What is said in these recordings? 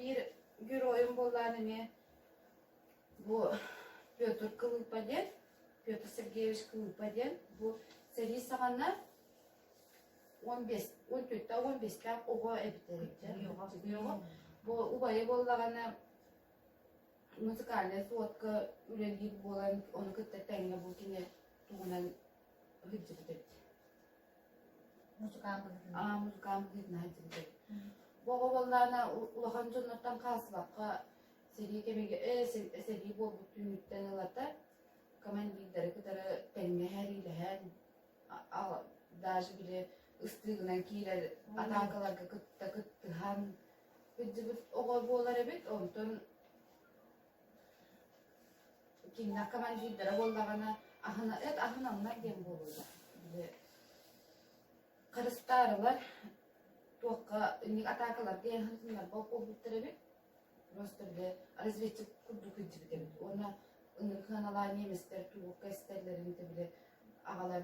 bir gür oyun bollarını ne bu Pyotr Kılıpaden, Pyotr Sergeyevich Kılıpaden bu seri sağana 14'te 15'te oba ebiterekçe. Yok. Bu ubayı bollağına müzikalne suatka ürelgi bolan onu kıtta tenge bu kine tuğunan hıcı bitirdi. Muzikan kızı. Muzikan hıcına hıcı bitirdi. Bu oğullarına ulahan connattan kasbaqqa seri kemege seri bu bütünlükten alata komandilleri kadar tenge her ile her даже bile ıstığından kiler atakalarga kıttıhan hıcı bit oğul boğular evet ondan kinna komandilleri bollağına ahınanlar gen boğulur. Karıstarlar Только не атакалар деген ханымдар балкон бүттіріп просто бile разведчик курдук иджип деп. Она каналар неместер тугук кестерлеринде бile агалар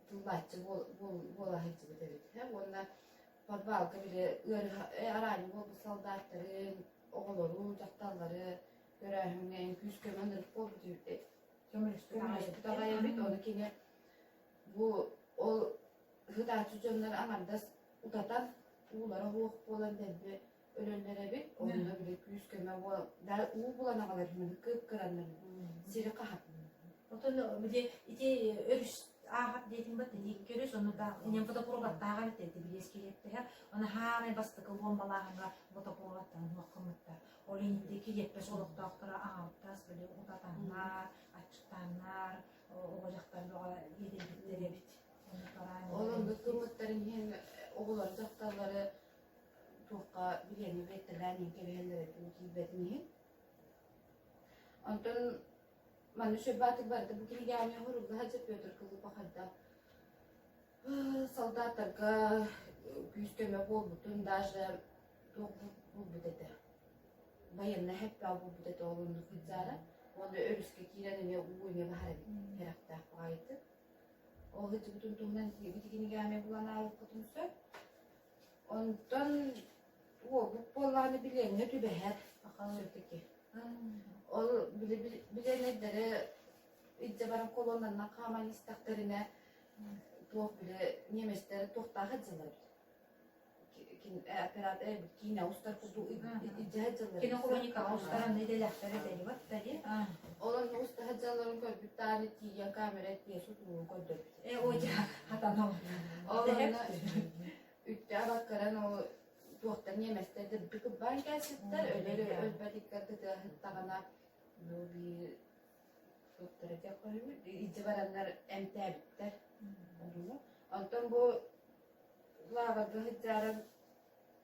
туллачы бола иджип деп. Она подвалка бile арани болду солдаттарын, оголору, жакталары көрөһүнөн күскөмөндөр болду деп. Көмөлүстү тагай бит, оны кине бу ол хыдачы жөндөр амандас utatan uğulara hoğuk bolan derdi ölönlere bir onunla bile küskeme da uğu bulana kadar kıp kıranları siri kahat. Otono bir de iti örüş ahat dedim bat dedi görüş onu da inen fotoğrafta tagar dedi bileskelette her ona hemen bastı ki bombalarına fotoğraftan bakımıtta olindeki yetmez olukta aktora ağıttas böyle utatanlar açıktanlar olacaklar yedikleri bit. Onun da kırmızıların hem oğulları zaktarları tuğka bileni vettirlerini kebeğenlere tüyübetini. Ondan bana şu batık vardı bu kili gelmeye horuldu hacı Pyotr Kılıpakhada. Soldatlarga küskeme bol bütün daşlar bu dedi. Bayanlar hep bu dedi oğlunu kızara. Onda örüske kirenin ya uğuyla bahar herakta bağıydı. O hıcı bütün tuğundan bitikini gelmeye bulan ağlık kutumsu. Ondan bu bollarını bilen ne tübe her sökteki. O bile nedleri idce baran kolonlarına kaman istaklarına tuğ bile nemesleri tuğda hıcılar. Operat kine ustar kudu idce hıcılar. Kine kronika ustaran ne de lafları deli var deli. Olan usta hıcıların gör bir tane tiyen kamera diye sutuğu koydu. Oca hatan Olanı ütte abakkaran o tuğda nemesleri bir kıbban gelsinler öyle ölbedikler de hıttağına bir tutturacak koyuyor. İdce baranlar emtebitler. Ondan bu lavadı hıcıların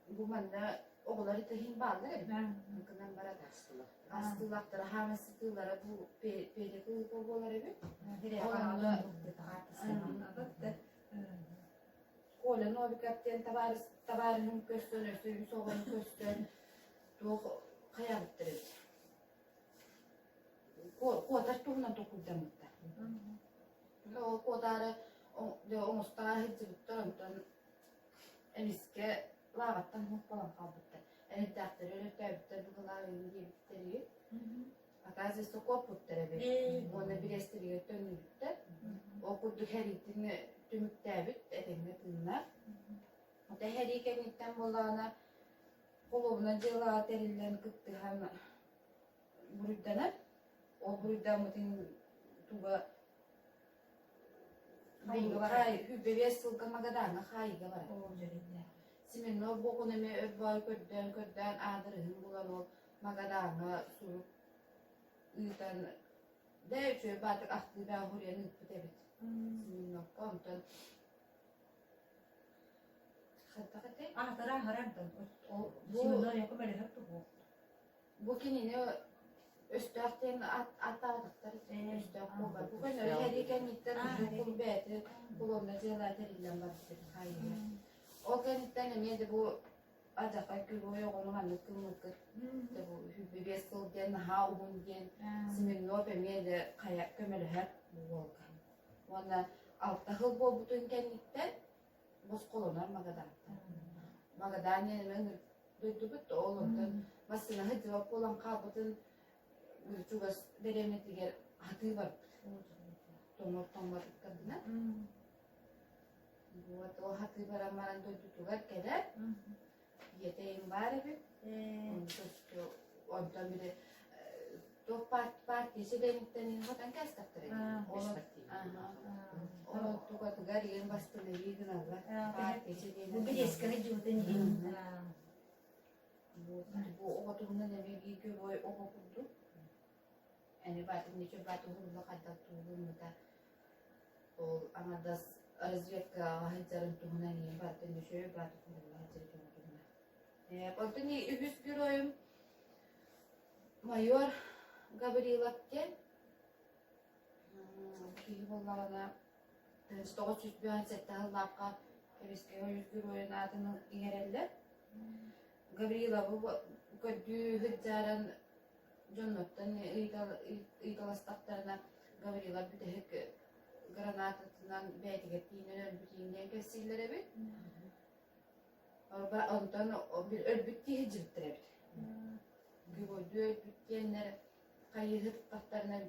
bu manda oğulları tahin bağlar ya. Mıkından bara tastılar. Astılaktır, hamasıtılara bu peyde kılıp oğulları ya. Olanı Kola novi kapten tabarının köstönürse, Yusuf'un köstön tuğ kayabıttırır. Kotar tuğunan tokuldan mıtta. O kotarı omustağa hıcıbıttır ondan emiske lavattan hoppalan kalbıttır. Eni dağıttır, öyle tövbüttür, bugünlerin yiyibittir. Hatta zesi koputtur ebe. Onu bir estiriyor, dönübüttür. O kurduk her itini tümük tövbüt, edemine tınlar. Hatta her ikenlikten bolağına kolumuna cılağa terillen kıttı hem buruydanar. O buruydan mutin tuğa hübbe vesılga magadana hayiga var. Simin o bokuneme öbbay ködden ağdırın bulan o magadana surup ıytan devçöy batık aklı ben hurya nıkbı debit. Simin o ondan Ahtaran haramdan. O siminler yakın böyle hep bu. Bu kinini östökten atağıdıkları östök bu var. Bu ben öyle her ikenlikten bu beti bulunma cılağa terillen var dedim hayiga. O kenitten emiydi bu acaba gülüyor onun anlıkımlıkı. Bu hübbe vesıl diyen, haubun diyen, simin nop emiydi kayak kömeli hep bu volkan. Ona altta hıl bol bütün kenitten boz kolonar magadan. Magadan yenemen duydu bitti oğlumdan. Aslında hadi bak olan kabutun çugas deremetiger hatı var. Tomar kadına. Bu o hatı baramaran doydular keler. Yeteğim var bir. Ondan biri partisi denetlenin hatan kes taktırıyor. Onu tukatıgar yen bastığını yedin Allah. Partisi denetlenin. Bu bir eskere diyordu. Bu o turunda ne bir gidiyor o kurdu. Yani batın içi batın hurma kadar tuğun da o ama das разведка haccarın tuğuna niye batın içi batın hurma haccarın tuğuna. Потом üst büroyum Mayor Gabriel'e ki bunlarına 1997 yıllarda eski üst büroyun adını yerelle. Gabriela bu kötü hıccaran Jonathan İdalastaklarına Gabriela bir de granatından belki gittiğinden ölbütüğünden kesilere bir. Ondan bir ölbüttüğü hıcırttırabilir. Gördüğü ölbüttüğünler kayıhıp taklarına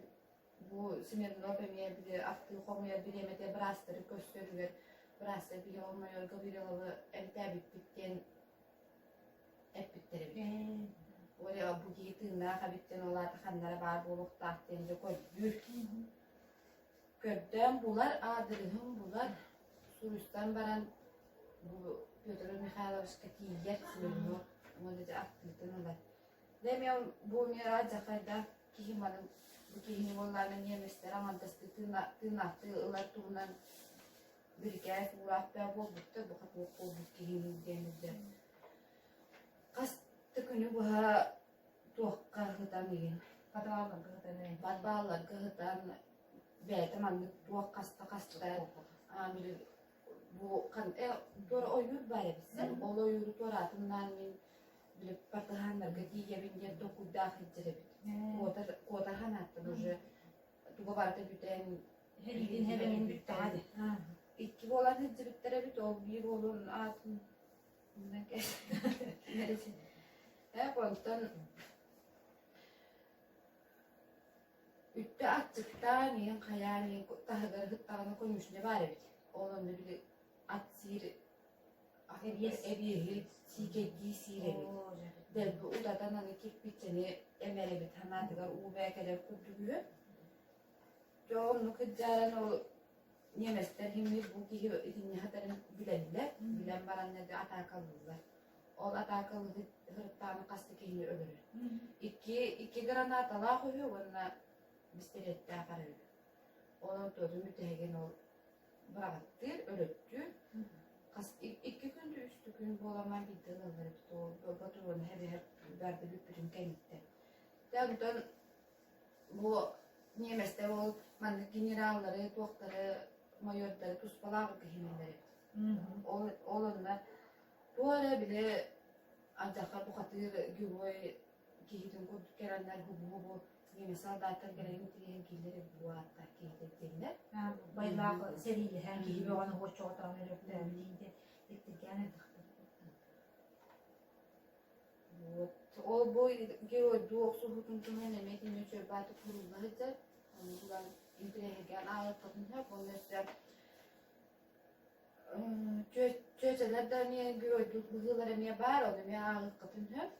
bu Smirnov bir aktığı komuya bir yemede brastları gösteriyor. Brastları bir olmuyor Gabriela'yı elde bittikten hep bittirebilir. Oraya bu giytiğinde kabitten olar kanlara var bulup tahtende koyuyor. Gördüm bular adırım bular Surustan baran bu Pyotr Mikhailovsk'a kiyer Smirnov. Onu da aktıktan olar. Demiyorum bu miraca kayda kihimadım bu kihini onların yemesler ama dastı tırnaktı ılar tuğunan bir hikaye uğraştı bozdukta bu kapı bu kihini denizde. Kastı günü bu ha tuğakka hıtan yiyin. Patbağlar hıtan beyte mandık tuğak kasta amiri bu kan doğru oyur bari bizsen ol oyuru doğru atından min bilip partahanlarga giyebinden doku dahil direbit. Kotar hanattı уже tuğu vardı büten Hemen bitti hadi. İki olan hıcı bittirebit o bir olun atın bundan kes. Neresi? Hep ondan ütte attıktan yiyin hayalin tahgar hıttağını koymuş ne bari bit. Oğlum da bile at siri evi sikettiği siri bit. Del bu udadan hani kirpiçeni emere bit hanatıgar uğbaya kadar kurduruyor. Çoğunluk hıccaran o yemesler himli bu gibi hinni hatarın bilenler. Bilen baranlar da atakallılar. Ol atakalı hırttanı kastı kehini ölürür. İki granatalar koyuyor onunla bisterette akarıyor. Onun tozu mütehegen ol bırakattır, ölüttür. İki gündü üstü gün bolaman bir dağılır. Batırın hep verdi bir kemitte. Ondan bu Niemes'te o mandık generalları, doktorları, mayorları, tuzpalar kehineleri. Onunla bu ara bile ancak bu katır gibi kihidin kurduk gelenler bu Niemes'e adatlar gelen mutluyen killeri bu hatta kihidettiler. Baylağı seriyle hem gibi onu hoşça oturan öğretmenliğinde ettirgen O bu gibi doğuksu hukuntun henemeti nöçer batı kurulları bulan intregen ağır kadın hep onlar çöçelerden niye gördük bu yıllara niye var oldu ya ağır kadın hep